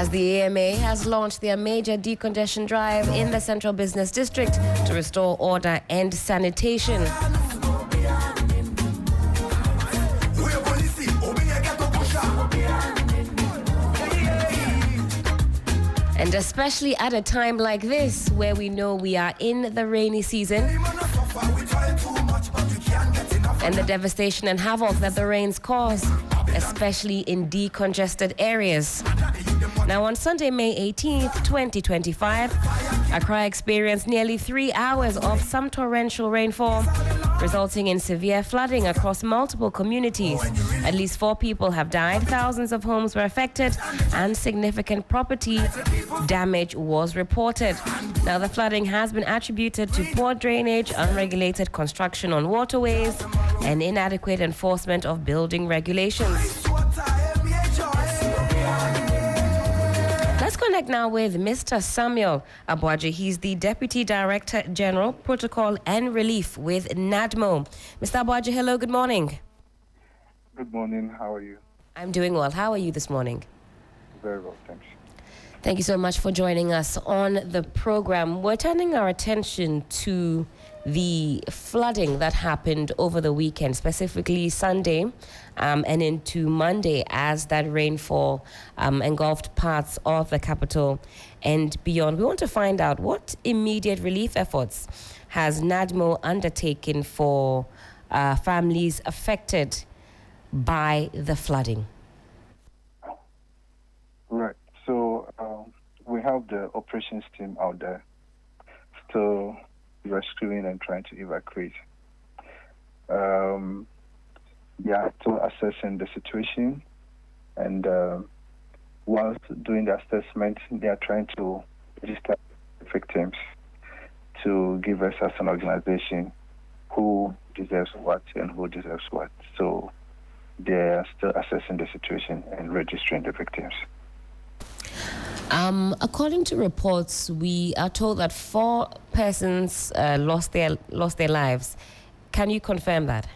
as the AMA has launched their major decongestion drive in the Central Business District to restore order and sanitation. And especially at a time like this, where we know we are in the rainy season, and the devastation and havoc that the rains cause, especially in decongested areas. Now, on Sunday, May 18th, 2025, Accra experienced nearly 3 hours of some torrential rainfall, resulting in severe flooding across multiple communities. At least 4 people have died, thousands of homes were affected, and significant property damage was reported. Now, the flooding has been attributed to poor drainage, unregulated construction on waterways, and inadequate enforcement of building regulations. Let's connect now with Mr. Samuel Aboagye. He's the Deputy Director General, Protocol and Relief with NADMO. Mr. Aboagye, hello, good morning. Good morning, how are you? I'm doing well. How are you this morning? Very well, thanks. Thank you so much for joining us on the program. We're turning our attention to the flooding that happened over the weekend, specifically Sunday and into Monday, as that rainfall engulfed parts of the capital and beyond. We want to find out what immediate relief efforts has NADMO undertaken for families affected by the flooding. Right. So we have the operations team out there still rescuing and trying to evacuate. Still assessing the situation, and whilst doing the assessment, they are trying to register victims to give us as an organization who deserves what and who deserves what. So they are still assessing the situation and registering the victims. According to reports, we are told that 4 persons lost their lives. Can you confirm that?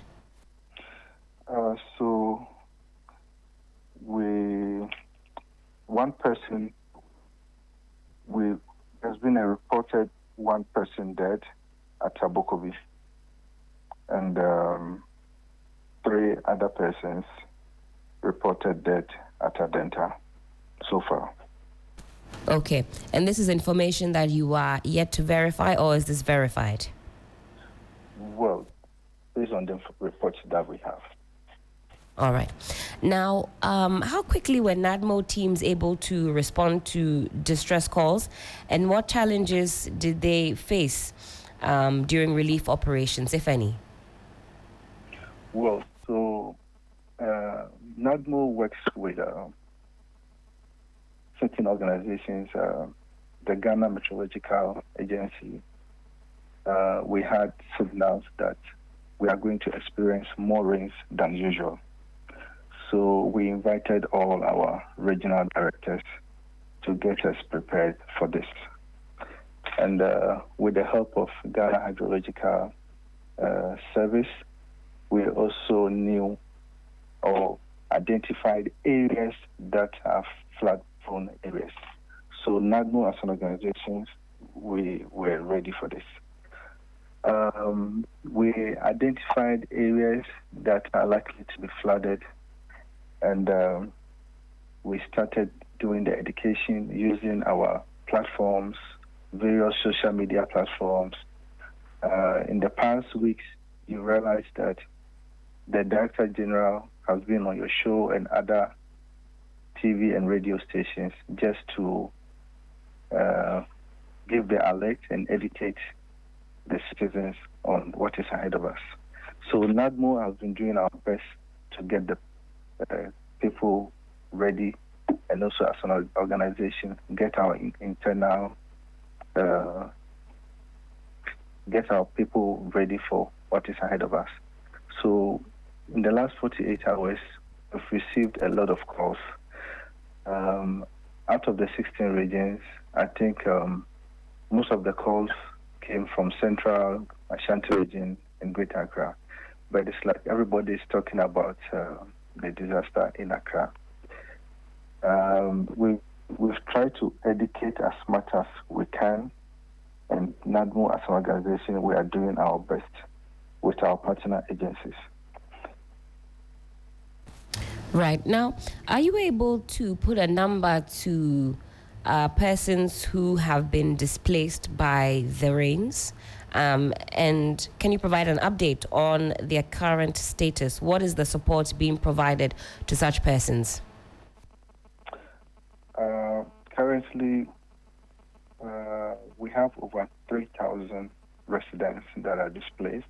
There's been a reported 1 person dead at Abokobi, and 3 other persons reported dead at Adenta so far. Okay. And this is information that you are yet to verify, or is this verified? Well, based on the reports that we have. All right. Now, how quickly were NADMO teams able to respond to distress calls, and what challenges did they face during relief operations, if any? Well, so NADMO works with certain organizations, the Ghana Meteorological Agency. We had signals that we are going to experience more rains than usual. So we invited all our regional directors to get us prepared for this. And with the help of Ghana Hydrological Service, we also knew or identified areas that are flood-prone areas. So NADMO as an organization, we were ready for this. We identified areas that are likely to be flooded, and we started doing the education using our platforms, various social media platforms. In the past weeks, you realize that the Director General has been on your show and other TV and radio stations just to give the alert and educate the citizens on what is ahead of us. So NADMO has been doing our best to get the people ready, and also as an organization, get our internal, get our people ready for what is ahead of us. So in the last 48 hours, we've received a lot of calls. Out of the 16 regions, I think most of the calls came from Central, Ashanti region, and Greater Accra. But it's like everybody is talking about the disaster in Accra. We've we've tried to educate as much as we can, and NADMO as an organization, we are doing our best with our partner agencies. Right. Now, are you able to put a number to persons who have been displaced by the rains? And can you provide an update on their current status? What is the support being provided to such persons? Currently, we have over 3,000 residents that are displaced.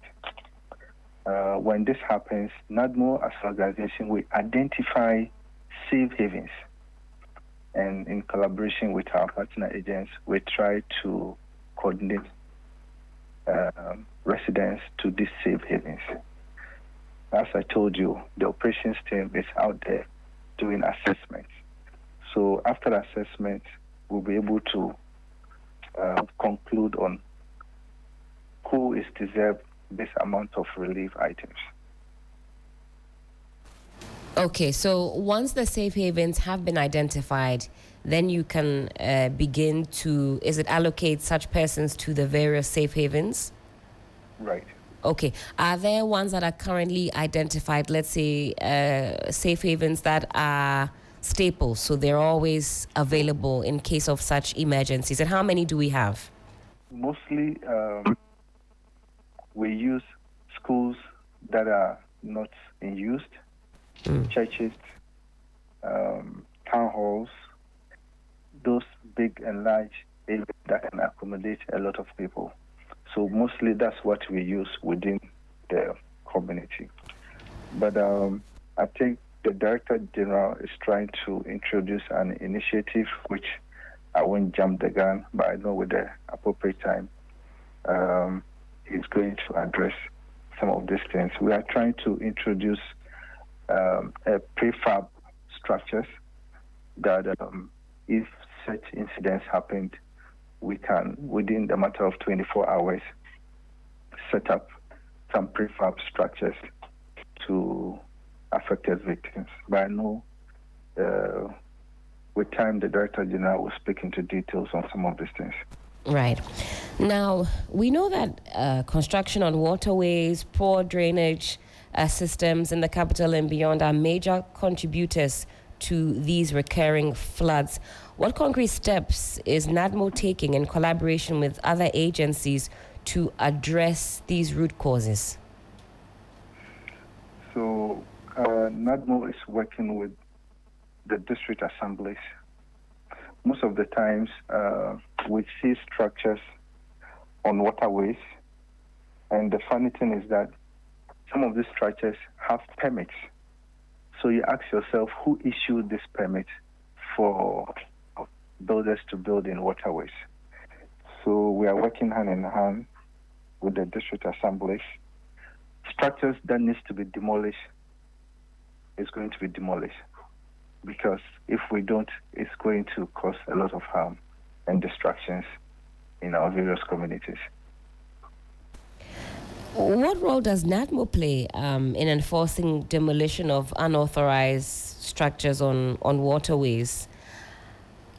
When this happens, NADMO as an organization, we identify safe havens. And in collaboration with our partner agents, we try to coordinate residents to these safe havens. As I told you, the operations team is out there doing assessments. So after assessment, we'll be able to conclude on who is deserved this amount of relief items. Okay, so once the safe havens have been identified, then you can begin to, allocate such persons to the various safe havens? Right. Okay. Are there ones that are currently identified, let's say safe havens that are staples, so they're always available in case of such emergencies? And how many do we have? Mostly we use schools that are not in use, churches, town halls, those big and large areas that can accommodate a lot of people. So mostly that's what we use within the community. But I think the Director General is trying to introduce an initiative which I won't jump the gun, but I know with the appropriate time, he's going to address some of these things. We are trying to introduce a prefab structures that if such incidents happened, we can, within the matter of 24 hours, set up some prefab structures to affected victims. But I know with time, the Director General will speak into details on some of these things. Right. Now, we know that construction on waterways, poor drainage systems in the capital and beyond are major contributors to these recurring floods. What concrete steps is NADMO taking in collaboration with other agencies to address these root causes? So, NADMO is working with the district assemblies. Most of the times, we see structures on waterways, and the funny thing is that some of these structures have permits. So you ask yourself, who issued this permit for builders to build in waterways? So we are working hand in hand with the district assemblies. Structures that needs to be demolished is going to be demolished, because if we don't, it's going to cause a lot of harm and distractions in our various communities. What role does NADMO play in enforcing demolition of unauthorized structures on waterways,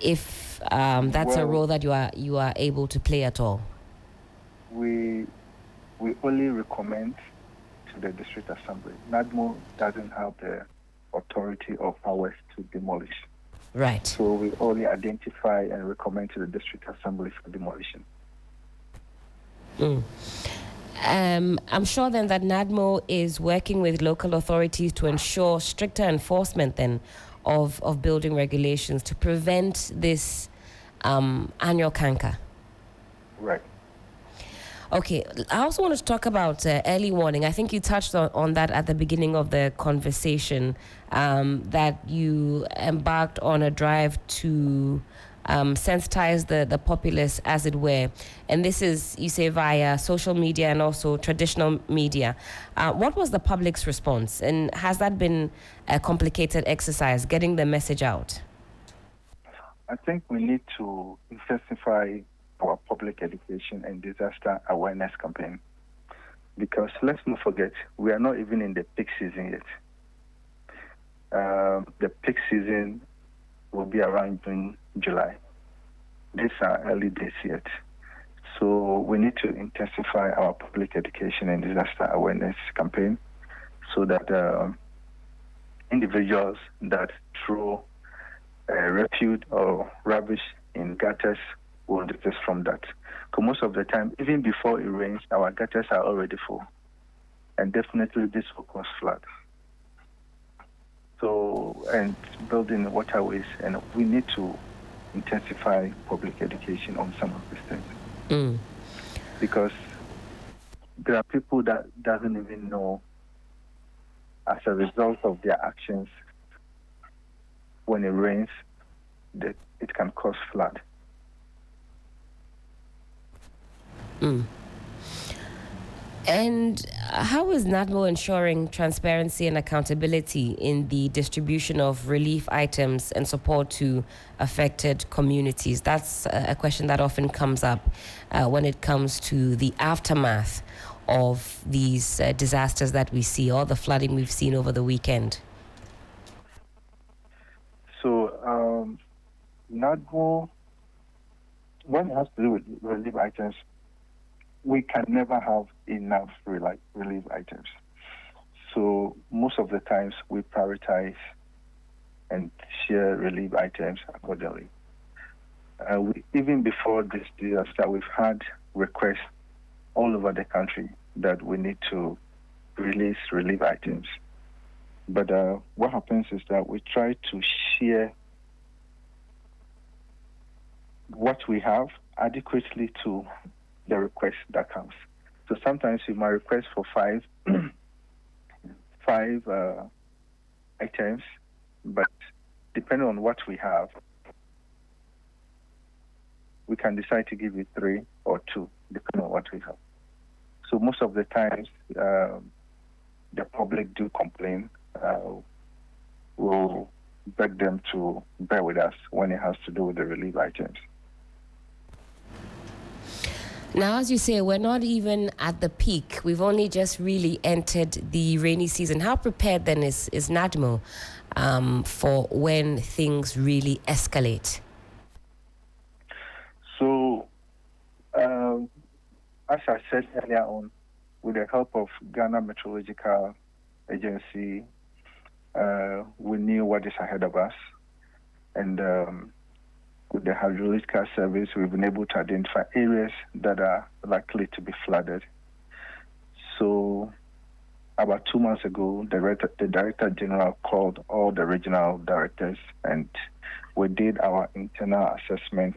if that's a role that you are able to play at all? We only recommend to the district assembly. NADMO doesn't have the authority or powers to demolish. Right. So we only identify and recommend to the district assembly for demolition. I'm sure then that NADMO is working with local authorities to ensure stricter enforcement then of building regulations to prevent this annual canker. Right. Okay, I also want to talk about early warning. I think you touched on that at the beginning of the conversation, that you embarked on a drive to sensitize the populace, as it were. And this is, you say, via social media and also traditional media. What was the public's response? And has that been a complicated exercise, getting the message out? I think we need to intensify our public education and disaster awareness campaign, because let's not forget, we are not even in the peak season yet. The peak season will be around June, July. These are early days yet. So we need to intensify our public education and disaster awareness campaign so that individuals that throw refuse or rubbish in gutters will desist from that. Because most of the time, even before it rains, our gutters are already full. And definitely this will cause flood. So, and building waterways, and we need to intensify public education on some of these things. Because there are people that doesn't even know, as a result of their actions, when it rains, that it can cause flood. And how is NADMO ensuring transparency and accountability in the distribution of relief items and support to affected communities? That's a question that often comes up when it comes to the aftermath of these disasters that we see, or the flooding we've seen over the weekend. So, NADMO, when it has to do with relief items, we can never have enough relief items. So most of the times we prioritize and share relief items accordingly. Even before this disaster, we've had requests all over the country that we need to release relief items. But what happens is that we try to share what we have adequately to the request that comes. So sometimes you might request for five items, but depending on what we have, we can decide to give you 3 or 2, depending on what we have. So most of the times, the public do complain. We'll beg them to bear with us when it has to do with the relief items. Now, as you say, we're not even at the peak. We've only just really entered the rainy season. How prepared then is NADMO for when things really escalate? So, as I said earlier on, with the help of Ghana Meteorological Agency, we knew what is ahead of us. And with the hydrological service, we've been able to identify areas that are likely to be flooded. So about 2 months ago, the Director General called all the regional directors, and we did our internal assessment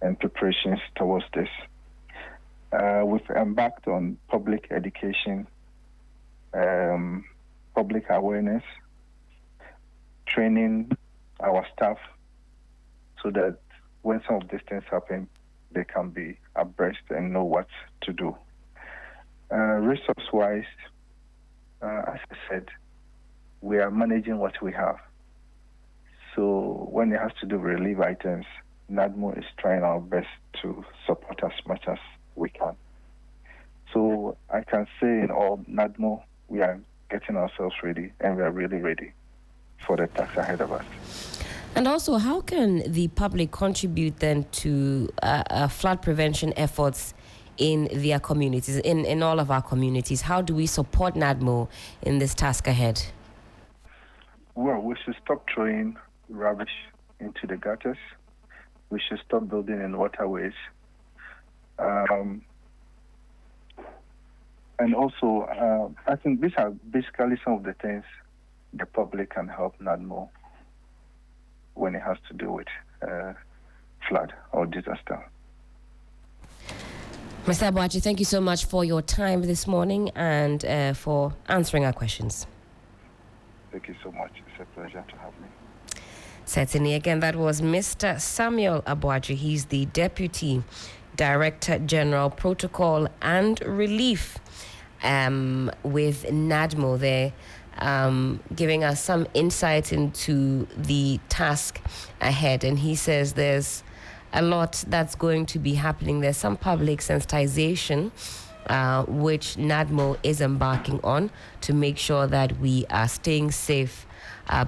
and preparations towards this. We've embarked on public education, public awareness, training our staff, so that when some of these things happen, they can be abreast and know what to do. Resource-wise, as I said, we are managing what we have. So when it has to do with relief items, NADMO is trying our best to support as much as we can. So I can say in all, NADMO, we are getting ourselves ready, and we are really ready for the task ahead of us. And also, how can the public contribute then to flood prevention efforts in their communities, in all of our communities? How do we support NADMO in this task ahead? Well, we should stop throwing rubbish into the gutters. We should stop building in waterways. And also, I think these are basically some of the things the public can help NADMO when it has to do with flood or disaster. Mr. Aboagye, thank you so much for your time this morning and for answering our questions. Thank you so much. It's a pleasure to have me. Certainly. Again, that was Mr. Samuel Aboagye. He's the Deputy Director General Protocol and Relief with NADMO there. Giving us some insight into the task ahead. And he says there's a lot that's going to be happening. There's some public sensitization, which NADMO is embarking on to make sure that we are staying safe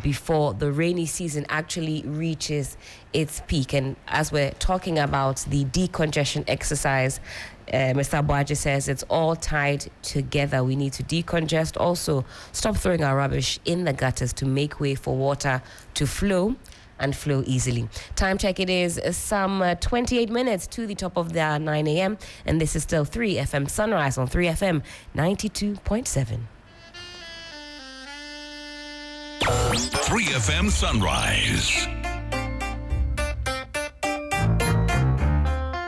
before the rainy season actually reaches its peak. And as we're talking about the decongestion exercise, Mr. Abuaji says it's all tied together. We need to decongest, also stop throwing our rubbish in the gutters to make way for water to flow and flow easily. Time check, it is some 28 minutes to the top of the 9 a.m. and this is still 3FM Sunrise on 3FM 92.7. 3FM Sunrise.